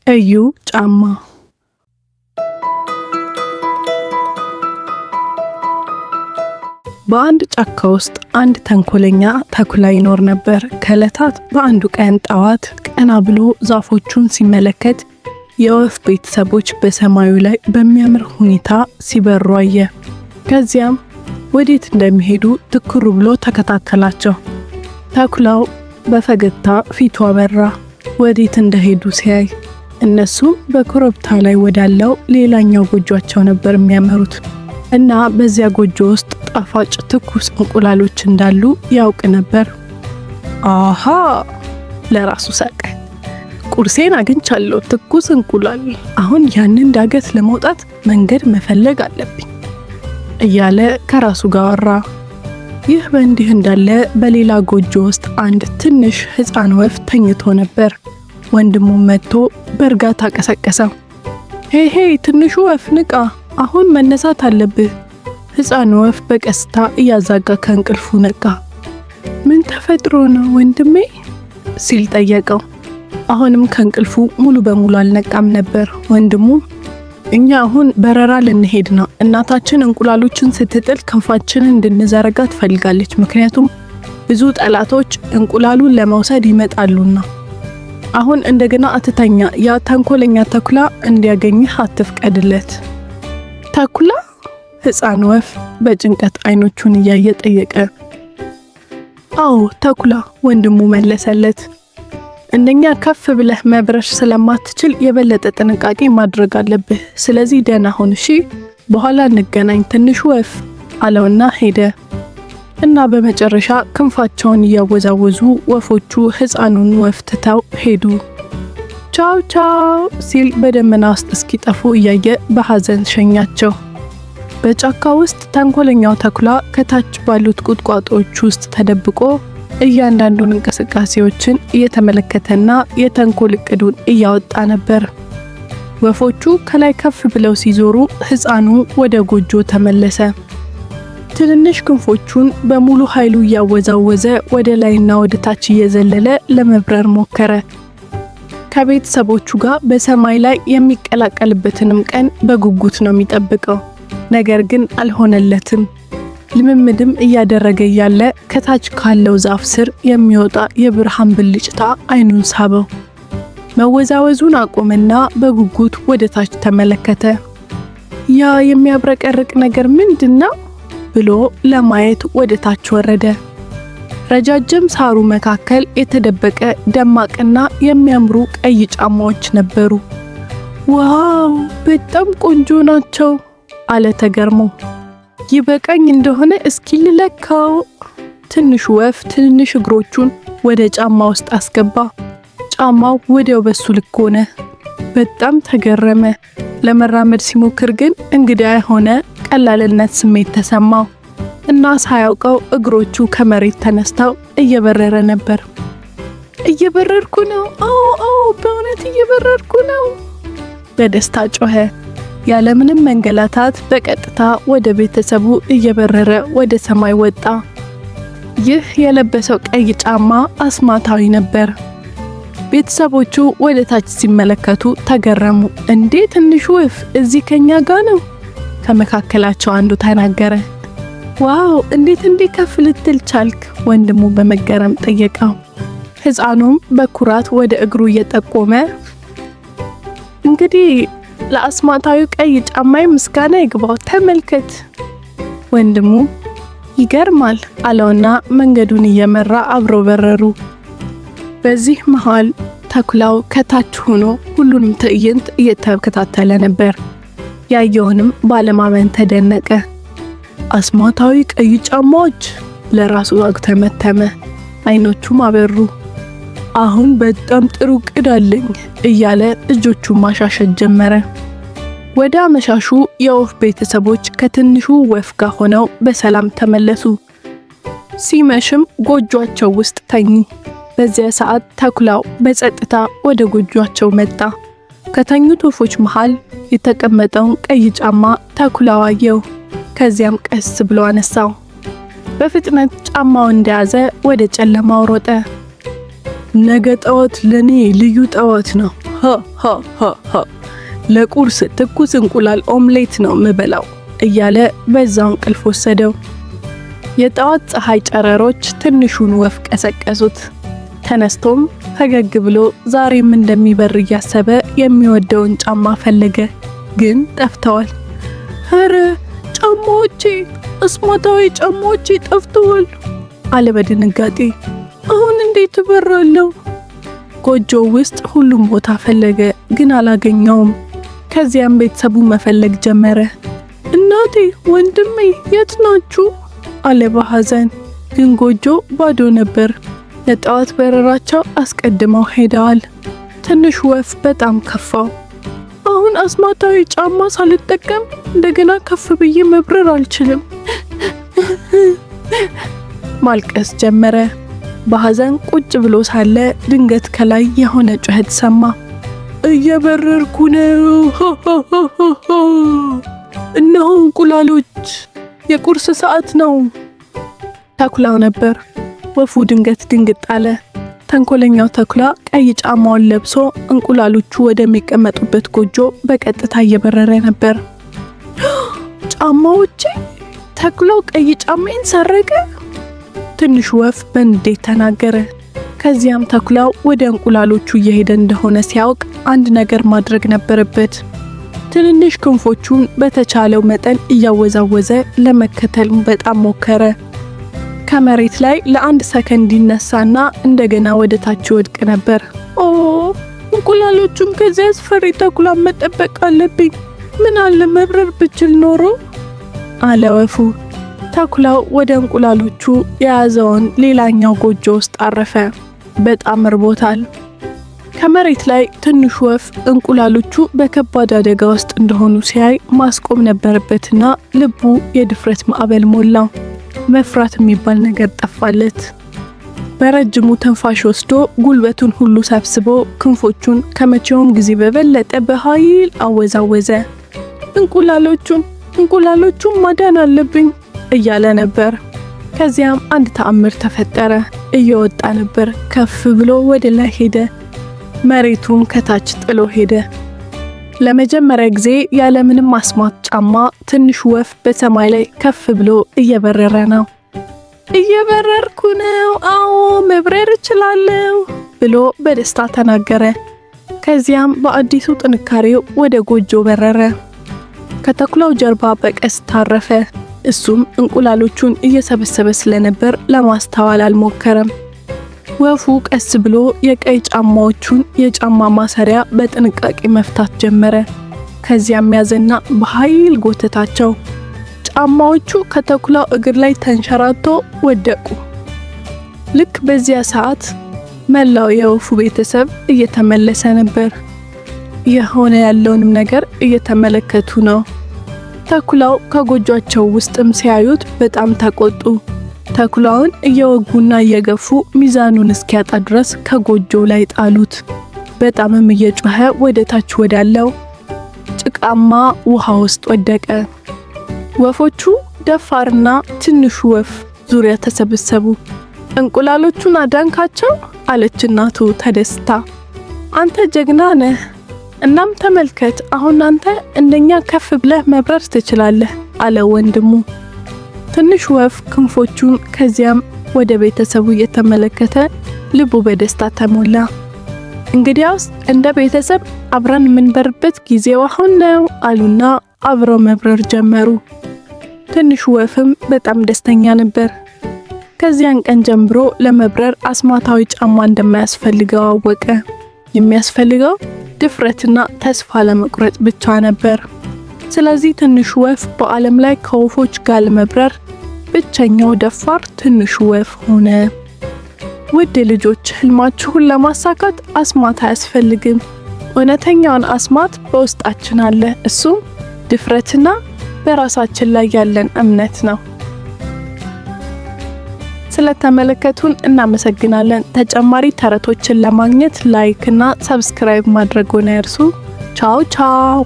ቀዩ ጫማ። በአንድ ጫካ ውስጥ አንድ ተንኮለኛ ተኩላ ይኖር ነበር። ከዕለታት በአንዱ ቀን ጠዋት ቀና ብሎ ዛፎቹን ሲመለከት የወፍ ቤተሰቦች በሰማዩ ላይ በሚያምር ሁኔታ ሲበሩ አየ። ከዚያም ወዴት እንደሚሄዱ ትኩር ብሎ ተከታተላቸው። ተኩላው በፈገግታ ፊቱ አበራ። ወዴት እንደሄዱ ሲያይ እነሱም በኮረብታ ላይ ወዳለው ሌላኛው ጎጆአቸው ነበር የሚያመሩት እና በዚያ ጎጆ ውስጥ ጣፋጭ ትኩስ እንቁላሎች እንዳሉ ያውቅ ነበር። አሃ ለራሱ ሳቀ። ቁርሴን አግኝቻለሁ፣ ትኩስ እንቁላል። አሁን ያንን ዳገት ለመውጣት መንገድ መፈለግ አለብኝ እያለ ከራሱ ጋር አወራ። ይህ በእንዲህ እንዳለ በሌላ ጎጆ ውስጥ አንድ ትንሽ ሕፃን ወፍ ተኝቶ ነበር። ወንድሙ መጥቶ በእርጋታ ቀሰቀሰው። ሄይ ትንሹ ወፍ ንቃ፣ አሁን መነሳት አለብህ። ሕፃኑ ወፍ በቀስታ እያዛጋ ከእንቅልፉ ነቃ። ምን ተፈጥሮ ነው ወንድሜ ሲል ጠየቀው። አሁንም ከእንቅልፉ ሙሉ በሙሉ አልነቃም ነበር። ወንድሙ እኛ አሁን በረራ ልንሄድ ነው። እናታችን እንቁላሎችን ስትጥል ክንፋችንን እንድንዘረጋ ትፈልጋለች፣ ምክንያቱም ብዙ ጠላቶች እንቁላሉን ለመውሰድ ይመጣሉና። አሁን እንደገና አትተኛ፣ ያ ተንኮለኛ ተኩላ እንዲያገኝህ አትፍቀድለት። ተኩላ? ሕፃን ወፍ በጭንቀት አይኖቹን እያየ ጠየቀ። አዎ ተኩላ፣ ወንድሙ መለሰለት። እንደኛ ከፍ ብለህ መብረር ስለማትችል የበለጠ ጥንቃቄ ማድረግ አለብህ። ስለዚህ ደህና ሁን እሺ፣ በኋላ እንገናኝ ትንሹ ወፍ አለውና ሄደ። እና በመጨረሻ ክንፋቸውን እያወዛወዙ ወፎቹ ሕፃኑን ወፍ ትተው ሄዱ። ቻው ቻው ሲል በደመና ውስጥ እስኪጠፉ እያየ በሐዘን ሸኛቸው። በጫካ ውስጥ ተንኮለኛው ተኩላ ከታች ባሉት ቁጥቋጦዎች ውስጥ ተደብቆ እያንዳንዱን እንቅስቃሴዎችን እየተመለከተና የተንኮል እቅዱን እያወጣ ነበር። ወፎቹ ከላይ ከፍ ብለው ሲዞሩ ሕፃኑ ወደ ጎጆ ተመለሰ። ትንንሽ ክንፎቹን በሙሉ ኃይሉ እያወዛወዘ ወደ ላይና ወደ ታች እየዘለለ ለመብረር ሞከረ። ከቤተሰቦቹ ጋር በሰማይ ላይ የሚቀላቀልበትንም ቀን በጉጉት ነው የሚጠብቀው። ነገር ግን አልሆነለትም። ልምምድም እያደረገ ያለ ከታች ካለው ዛፍ ስር የሚወጣ የብርሃን ብልጭታ አይኑን ሳበው። መወዛወዙን አቆመና በጉጉት ወደ ታች ተመለከተ። ያ የሚያብረቀርቅ ነገር ምንድነው ብሎ ለማየት ወደ ታች ወረደ። ረጃጅም ሳሩ መካከል የተደበቀ ደማቅና የሚያምሩ ቀይ ጫማዎች ነበሩ። ዋው በጣም ቆንጆ ናቸው አለ ተገርሞ። ይበቃኝ እንደሆነ እስኪ ልለካው። ትንሹ ወፍ ትንሽ እግሮቹን ወደ ጫማ ውስጥ አስገባ። ጫማው ወዲያው በሱ ልክ ሆነ። በጣም ተገረመ። ለመራመድ ሲሞክር ግን እንግዳ የሆነ ቀላልነት ስሜት ተሰማው እና ሳያውቀው እግሮቹ ከመሬት ተነስተው እየበረረ ነበር። እየበረርኩ ነው! አዎ በእውነት እየበረርኩ ነው! በደስታ ጮኸ። ያለምንም መንገላታት በቀጥታ ወደ ቤተሰቡ እየበረረ ወደ ሰማይ ወጣ። ይህ የለበሰው ቀይ ጫማ አስማታዊ ነበር። ቤተሰቦቹ ወደ ታች ሲመለከቱ ተገረሙ። እንዴ ትንሹ ወፍ እዚህ ከኛ ጋር ነው? ከመካከላቸው አንዱ ተናገረ። ዋው እንዴት ከፍ ልትል ቻልክ? ወንድሙ በመገረም ጠየቀው። ሕፃኑም በኩራት ወደ እግሩ እየጠቆመ እንግዲህ ለአስማታዊ ቀይ ጫማዬ ምስጋና ይግባው፣ ተመልከት። ወንድሙ ይገርማል አለውና መንገዱን እየመራ አብሮ በረሩ። በዚህ መሃል ተኩላው ከታች ሆኖ ሁሉንም ትዕይንት እየተከታተለ ነበር። ያየውንም ባለማመን ተደነቀ። አስማታዊ ቀይ ጫማዎች ለራሱ አግተመተመ። አይኖቹም አበሩ። አሁን በጣም ጥሩ ዕቅድ አለኝ እያለ እጆቹን ማሻሸት ጀመረ። ወደ አመሻሹ የወፍ ቤተሰቦች ከትንሹ ወፍ ጋር ሆነው በሰላም ተመለሱ። ሲመሽም ጎጆአቸው ውስጥ ተኙ። በዚያ ሰዓት ተኩላው በጸጥታ ወደ ጎጆአቸው መጣ። ከተኙት ወፎች መሃል የተቀመጠውን ቀይ ጫማ ተኩላው አየው። ከዚያም ቀስ ብሎ አነሳው። በፍጥነት ጫማውን እንደያዘ ወደ ጨለማው ሮጠ። ነገ ጠዋት ለኔ ልዩ ጠዋት ነው፣ ለቁርስ ትኩስ እንቁላል ኦምሌት ነው ምበላው እያለ በዛው እንቅልፍ ወሰደው። የጠዋት ፀሐይ ጨረሮች ትንሹን ወፍ ቀሰቀሱት። ተነስቶም ፈገግ ብሎ ዛሬም እንደሚበር እያሰበ የሚወደውን ጫማ ፈለገ፣ ግን ጠፍተዋል። ኧረ ጫማዎቼ፣ አስማታዊ ጫማዎቼ ጠፍተዋል አለ በድንጋጤ። አሁን እንዴት እበራለሁ? ጎጆው ውስጥ ሁሉም ቦታ ፈለገ፣ ግን አላገኘውም። ከዚያም ቤተሰቡ መፈለግ ጀመረ። እናቴ፣ ወንድሜ የት ናችሁ? አለ በሐዘን። ግን ጎጆ ባዶ ነበር። ለጠዋት በረራቸው አስቀድመው ሄደዋል። ትንሽ ወፍ በጣም ከፋው። አሁን አስማታዊ ጫማ ሳልጠቀም እንደገና ከፍ ብዬ መብረር አልችልም። ማልቀስ ጀመረ። በሐዘን ቁጭ ብሎ ሳለ ድንገት ከላይ የሆነ ጩኸት ሰማ። እየበረርኩ ነው! እነሆ እንቁላሎች! የቁርስ ሰዓት ነው! ተኩላው ነበር። ወፉ ድንገት ድንግጥ አለ። ተንኮለኛው ተኩላ ቀይ ጫማውን ለብሶ እንቁላሎቹ ወደሚቀመጡበት ጎጆ በቀጥታ እየበረረ ነበር። ጫማዎቼ! ተኩላው ቀይ ጫማዬን ሰረቀ! ትንሹ ወፍ በንዴት ተናገረ። ከዚያም ተኩላው ወደ እንቁላሎቹ እየሄደ እንደሆነ ሲያውቅ አንድ ነገር ማድረግ ነበረበት። ትንንሽ ክንፎቹን በተቻለው መጠን እያወዛወዘ ለመከተል በጣም ሞከረ። ከመሬት ላይ ለአንድ ሰከንድ ይነሳና እንደገና ወደ ታች ወድቅ ነበር። ኦ እንቁላሎቹን ከዚያ አስፈሪ ተኩላ መጠበቅ አለብኝ። ምን አለ መብረር ብችል ኖሮ አለ ወፉ። ተኩላው ወደ እንቁላሎቹ የያዘውን ሌላኛው ጎጆ ውስጥ አረፈ። በጣም እርቦታል። ከመሬት ላይ ትንሹ ወፍ እንቁላሎቹ በከባድ አደጋ ውስጥ እንደሆኑ ሲያይ ማስቆም ነበረበትና ልቡ የድፍረት ማዕበል ሞላው። መፍራት የሚባል ነገር ጠፋለት። በረጅሙ ትንፋሽ ወስዶ ጉልበቱን ሁሉ ሰብስቦ ክንፎቹን ከመቼውም ጊዜ በበለጠ በኃይል አወዛወዘ። እንቁላሎቹን ማዳን አለብኝ እያለ ነበር። ከዚያም አንድ ተአምር ተፈጠረ። እየወጣ ነበር። ከፍ ብሎ ወደ ላይ ሄደ። መሬቱን ከታች ጥሎ ሄደ። ለመጀመሪያ ጊዜ ያለምንም አስማት ጫማ ትንሹ ወፍ በሰማይ ላይ ከፍ ብሎ እየበረረ ነው። እየበረርኩ ነው፣ አዎ መብረር እችላለሁ ብሎ በደስታ ተናገረ። ከዚያም በአዲሱ ጥንካሬው ወደ ጎጆ በረረ። ከተኩላው ጀርባ በቀስታ አረፈ። እሱም እንቁላሎቹን እየሰበሰበ ስለነበር ለማስተዋል አልሞከረም። ወፉ ቀስ ብሎ የቀይ ጫማዎቹን የጫማ ማሰሪያ በጥንቃቄ መፍታት ጀመረ። ከዚያም ያዘና በኃይል ጎተታቸው። ጫማዎቹ ከተኩላው እግር ላይ ተንሸራቶ ወደቁ። ልክ በዚያ ሰዓት መላው የወፉ ቤተሰብ እየተመለሰ ነበር። የሆነ ያለውንም ነገር እየተመለከቱ ነው። ተኩላው ከጎጇቸው ውስጥም ሲያዩት በጣም ተቆጡ። ተኩላውን እየወጉና እየገፉ ሚዛኑን እስኪያጣ ድረስ ከጎጆው ላይ ጣሉት። በጣምም እየጮኸ ወደ ታች ወዳለው ጭቃማ ውሃ ውስጥ ወደቀ። ወፎቹ ደፋርና ትንሹ ወፍ ዙሪያ ተሰበሰቡ። እንቁላሎቹን አዳንካቸው አለች እናቱ ተደስታ። አንተ ጀግና ነህ። እናም ተመልከት፣ አሁን አንተ እንደኛ ከፍ ብለህ መብረር ትችላለህ አለ ወንድሙ። ትንሹ ወፍ ክንፎቹን ከዚያም ወደ ቤተሰቡ እየተመለከተ ልቡ በደስታ ተሞላ። እንግዲያውስ እንደ ቤተሰብ አብረን የምንበርበት ጊዜው አሁን ነው አሉና አብረው መብረር ጀመሩ። ትንሹ ወፍም በጣም ደስተኛ ነበር። ከዚያን ቀን ጀምሮ ለመብረር አስማታዊ ጫማ እንደማያስፈልገው አወቀ። የሚያስፈልገው ድፍረትና ተስፋ ለመቁረጥ ብቻ ነበር። ስለዚህ ትንሹ ወፍ በዓለም ላይ ከወፎች ጋር ለመብረር ብቸኛው ደፋር ትንሹ ወፍ ሆነ። ውድ ልጆች፣ ህልማችሁን ለማሳካት አስማት አያስፈልግም። እውነተኛውን አስማት በውስጣችን አለ። እሱም ድፍረትና በራሳችን ላይ ያለን እምነት ነው። ስለተመለከቱን እናመሰግናለን። ተጨማሪ ተረቶችን ለማግኘት ላይክ እና ሰብስክራይብ ማድረግዎን አይርሱ። ቻው ቻው።